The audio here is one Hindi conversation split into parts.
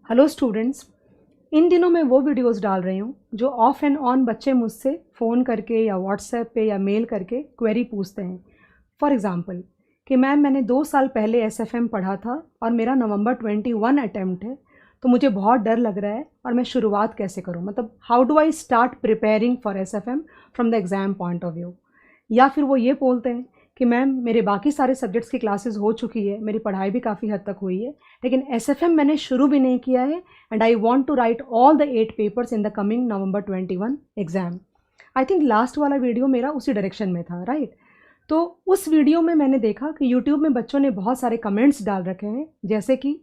हेलो स्टूडेंट्स, इन दिनों मैं वो वीडियोस डाल रही हूँ जो ऑफ एंड ऑन बच्चे मुझसे फ़ोन करके या व्हाट्सएप पे या मेल करके क्वेरी पूछते हैं। फॉर एग्ज़ाम्पल कि मैम मैंने 2 साल पहले एसएफएम पढ़ा था और मेरा नवंबर 21 अटैम्प्ट है, तो मुझे बहुत डर लग रहा है और मैं शुरुआत कैसे करूँ, मतलब how do I start preparing for SFM from the exam point of view. या फिर वो ये बोलते हैं कि मैम मेरे बाकी सारे सब्जेक्ट्स की क्लासेस हो चुकी है, मेरी पढ़ाई भी काफ़ी हद तक हुई है, लेकिन एसएफएम मैंने शुरू भी नहीं किया है and I want to write all the 8 papers in the coming November 21 exam. I think last वाला वीडियो मेरा उसी डायरेक्शन में था, राइट? तो उस वीडियो में मैंने देखा कि यूट्यूब में बच्चों ने बहुत सारे कमेंट्स डाल रखे हैं, जैसे कि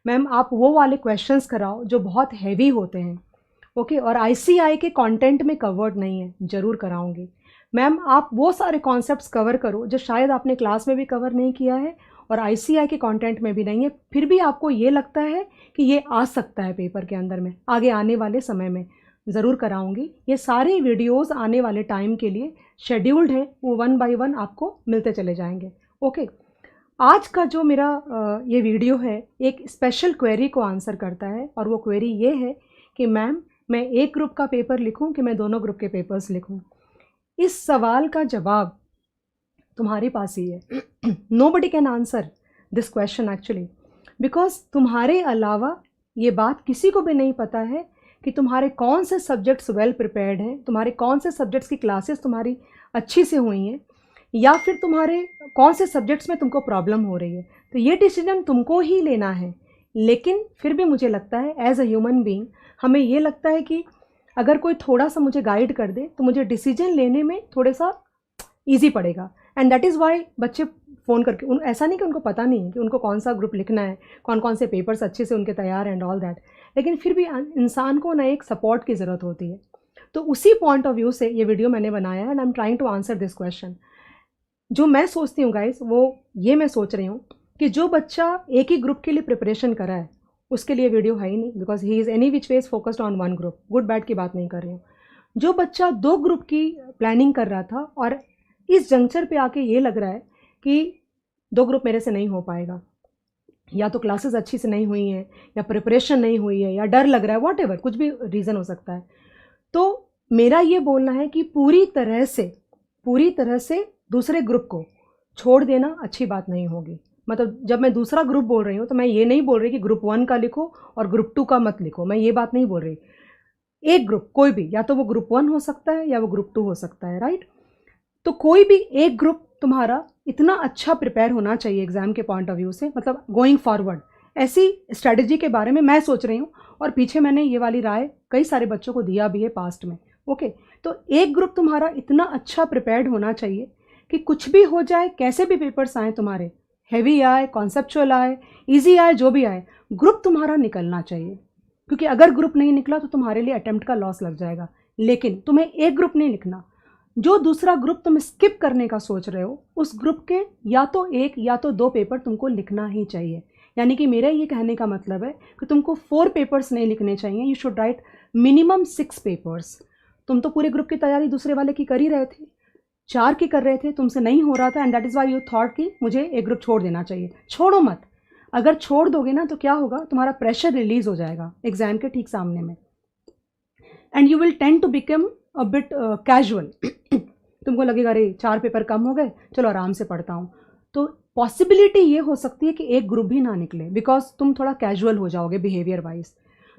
मैम आप वो वाले क्वेश्चंस कराओ जो बहुत हैवी होते हैं, ओके, और आईसीआई के कंटेंट में कवर्ड नहीं है। ज़रूर कराऊंगी। मैम आप वो सारे कॉन्सेप्ट्स कवर करो जो शायद आपने क्लास में भी कवर नहीं किया है और आईसीआई के कंटेंट में भी नहीं है, फिर भी आपको ये लगता है कि ये आ सकता है पेपर के अंदर में आगे आने वाले समय में। ज़रूर कराऊंगी। ये सारे वीडियोस आने वाले टाइम के लिए शेड्यूल्ड हैं, वो 1 बाय 1 आपको मिलते चले जाएंगे। ओके, आज का जो मेरा ये वीडियो है एक स्पेशल क्वेरी को आंसर करता है और वो क्वेरी ये है कि मैम मैं एक ग्रुप का पेपर लिखूं कि मैं दोनों ग्रुप के पेपर्स लिखूं। इस सवाल का जवाब तुम्हारे पास ही है। Nobody can answer this question actually, because तुम्हारे अलावा ये बात किसी को भी नहीं पता है कि तुम्हारे कौन से सब्जेक्ट्स वेल प्रिपेयर्ड हैं, तुम्हारे कौन से सब्जेक्ट्स की क्लासेस तुम्हारी अच्छी से हुई हैं, या फिर तुम्हारे कौन से सब्जेक्ट्स में तुमको प्रॉब्लम हो रही है। तो ये डिसीजन तुमको ही लेना है। लेकिन फिर भी मुझे लगता है एज अ ह्यूमन बीइंग हमें ये लगता है कि अगर कोई थोड़ा सा मुझे गाइड कर दे तो मुझे डिसीजन लेने में थोड़ा सा ईजी पड़ेगा। एंड दैट इज़ वाई बच्चे फ़ोन करके ऐसा नहीं कि उनको पता नहीं है कि उनको कौन सा ग्रुप लिखना है, कौन कौन से पेपर्स अच्छे से उनके तैयार एंड ऑल दैट, लेकिन फिर भी इंसान को ना एक सपोर्ट की ज़रूरत होती है। तो उसी पॉइंट ऑफ व्यू से ये वीडियो मैंने बनाया है and I am trying to answer this question. जो मैं सोचती हूँ गाइस, वो ये मैं सोच रही हूँ कि जो बच्चा एक ही ग्रुप के लिए प्रिपरेशन करा है उसके लिए वीडियो है ही नहीं, because he is any which ways focused on one group. Good bad की बात नहीं कर रही हूँ। जो बच्चा 2 ग्रुप की प्लानिंग कर रहा था और इस जंक्चर पे आके ये लग रहा है कि 2 ग्रुप मेरे से नहीं हो पाएगा, या तो क्लासेस अच्छी से नहीं हुई हैं, या प्रिपरेशन नहीं हुई है, या डर लग रहा है, वॉट एवर, कुछ भी रीज़न हो सकता है। तो मेरा ये बोलना है कि पूरी तरह से दूसरे ग्रुप को छोड़ देना अच्छी बात नहीं होगी। मतलब जब मैं दूसरा ग्रुप बोल रही हूँ तो मैं ये नहीं बोल रही कि ग्रुप 1 का लिखो और ग्रुप 2 का मत लिखो, मैं ये बात नहीं बोल रही। एक ग्रुप कोई भी, या तो वो ग्रुप 1 हो सकता है या वो ग्रुप 2 हो सकता है, राइट? तो कोई भी एक ग्रुप तुम्हारा इतना अच्छा प्रिपेयर होना चाहिए एग्जाम के पॉइंट ऑफ व्यू से, मतलब गोइंग फॉरवर्ड। ऐसी स्ट्रेटजी के बारे में मैं सोच रही हूँ और पीछे मैंने ये वाली राय कई सारे बच्चों को दिया भी है पास्ट में। ओके, तो एक ग्रुप तुम्हारा इतना अच्छा प्रिपेयर्ड होना चाहिए कि कुछ भी हो जाए, कैसे भी पेपर्स आए तुम्हारे, हैवी आए, कॉन्सेप्चुअल आए, ईजी आए, जो भी आए, ग्रुप तुम्हारा निकलना चाहिए। क्योंकि अगर ग्रुप नहीं निकला तो तुम्हारे लिए अटेम्प्ट का लॉस लग जाएगा। लेकिन तुम्हें एक ग्रुप नहीं लिखना, जो दूसरा ग्रुप तुम स्किप करने का सोच रहे हो उस ग्रुप के या तो 1 या तो 2 पेपर तुमको लिखना ही चाहिए। यानी कि मेरा ये कहने का मतलब है कि तुमको 4 पेपर्स नहीं लिखने चाहिए, you should write minimum 6 papers. तुम तो पूरे ग्रुप की तैयारी दूसरे वाले की कर ही रहे थे, 4 की कर रहे थे, तुमसे नहीं हो रहा था, and that is why you thought कि मुझे एक ग्रुप छोड़ देना चाहिए। छोड़ो मत। अगर छोड़ दोगे ना तो क्या होगा, तुम्हारा प्रेशर रिलीज हो जाएगा एग्जाम के ठीक सामने में, and you will tend to become a bit casual. तुमको लगेगा अरे 4 पेपर कम हो गए, चलो आराम से पढ़ता हूँ। तो पॉसिबिलिटी ये हो सकती है कि एक ग्रुप भी ना निकले, बिकॉज तुम थोड़ा कैजुअल हो जाओगे बिहेवियर वाइज।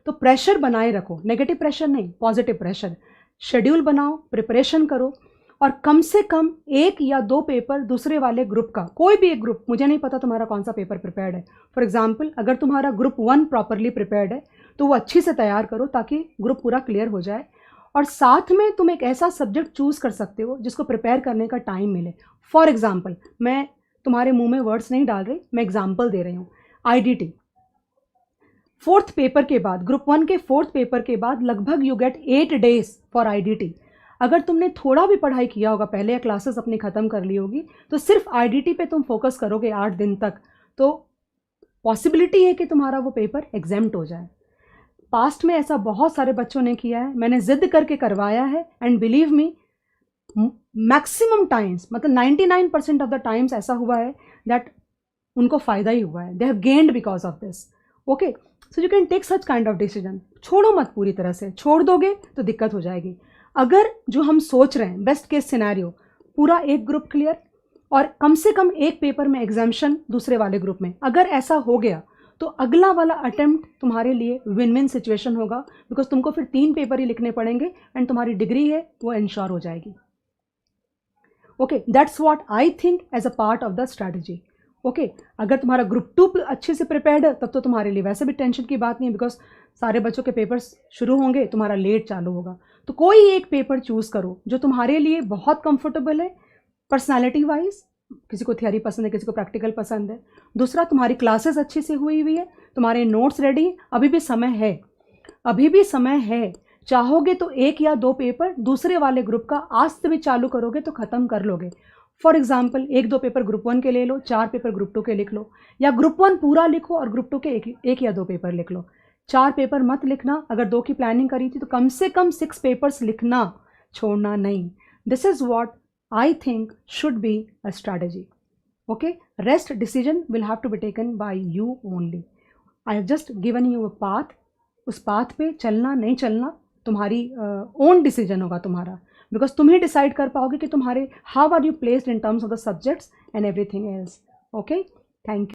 तो प्रेशर बनाए रखो, नेगेटिव प्रेशर नहीं, पॉजिटिव प्रेशर। शेड्यूल बनाओ, प्रिपरेशन करो, और कम से कम 1 या 2 पेपर दूसरे वाले ग्रुप का, कोई भी एक ग्रुप, मुझे नहीं पता तुम्हारा कौन सा पेपर प्रिपेयर्ड है। फॉर एग्जाम्पल अगर तुम्हारा ग्रुप 1 प्रॉपरली प्रिपेयर्ड है तो वो अच्छी से तैयार करो ताकि ग्रुप पूरा क्लियर हो जाए। और साथ में तुम एक ऐसा सब्जेक्ट चूज कर सकते हो जिसको प्रिपेयर करने का टाइम मिले। फॉर एग्जाम्पल, मैं तुम्हारे मुंह में वर्ड्स नहीं डाल रही, मैं एग्जाम्पल दे रही हूँ। आईडीटी 4th पेपर के बाद, ग्रुप 1 के 4th पेपर के बाद लगभग you get 8 days for IDT. अगर तुमने थोड़ा भी पढ़ाई किया होगा पहले, या क्लासेस अपनी ख़त्म कर ली होगी, तो सिर्फ आईडीटी पे तुम फोकस करोगे 8 दिन तक, तो पॉसिबिलिटी है कि तुम्हारा वो पेपर एग्जाम्प्ट हो जाए। पास्ट में ऐसा बहुत सारे बच्चों ने किया है, मैंने जिद करके करवाया है, and believe me maximum times, मतलब 99% ऑफ द टाइम्स ऐसा हुआ है दैट उनको फ़ायदा ही हुआ है, they have gained because of this. Okay, so you can take such kind of decision. छोड़ो मत पूरी तरह से, छोड़ दोगे तो दिक्कत हो जाएगी। अगर जो हम सोच रहे हैं बेस्ट केस सिनेरियो, पूरा एक ग्रुप क्लियर और कम से कम एक पेपर में एग्जाम्शन दूसरे वाले ग्रुप में, अगर ऐसा हो गया तो अगला वाला अटेम्प्ट तुम्हारे लिए विन विन सिचुएशन होगा, बिकॉज तुमको फिर 3 पेपर ही लिखने पड़ेंगे एंड तुम्हारी डिग्री है वो इंश्योर हो जाएगी। Okay, that's what I think as a part of the strategy. Okay, अगर तुम्हारा ग्रुप 2 अच्छे से प्रिपेयर्ड है तब तो तुम्हारे लिए वैसे भी टेंशन की बात नहीं है, बिकॉज सारे बच्चों के पेपर्स शुरू होंगे, तुम्हारा लेट चालू होगा। तो कोई एक पेपर चूज करो जो तुम्हारे लिए बहुत कंफर्टेबल है पर्सनालिटी वाइज, किसी को थियरी पसंद है, किसी को प्रैक्टिकल पसंद है। दूसरा, तुम्हारी क्लासेस अच्छी से हुई हुई है, तुम्हारे नोट्स रेडी, अभी भी समय है, अभी भी समय है। चाहोगे तो 1 या 2 पेपर दूसरे वाले ग्रुप का आज से भी चालू करोगे तो ख़त्म कर लोगे। फॉर एग्जाम्पल 1-2 पेपर ग्रुप 1 के ले लो, 4 पेपर ग्रुप 2 के लिख लो, या ग्रुप 1 पूरा लिखो और ग्रुप 2 के 1 या 2 पेपर लिख लो। 4 पेपर मत लिखना, अगर 2 की प्लानिंग करी थी तो कम से कम 6 पेपर्स लिखना, छोड़ना नहीं। This is what I think should be a strategy. Okay, rest decision will have to be taken by you only. I have just given you a path, उस पाथ पे चलना नहीं चलना तुम्हारी ओन डिसीजन होगा तुम्हारा, बिकॉज तुम ही डिसाइड कर पाओगे कि तुम्हारे how are you placed in terms of the subjects and everything else. Okay, thank you.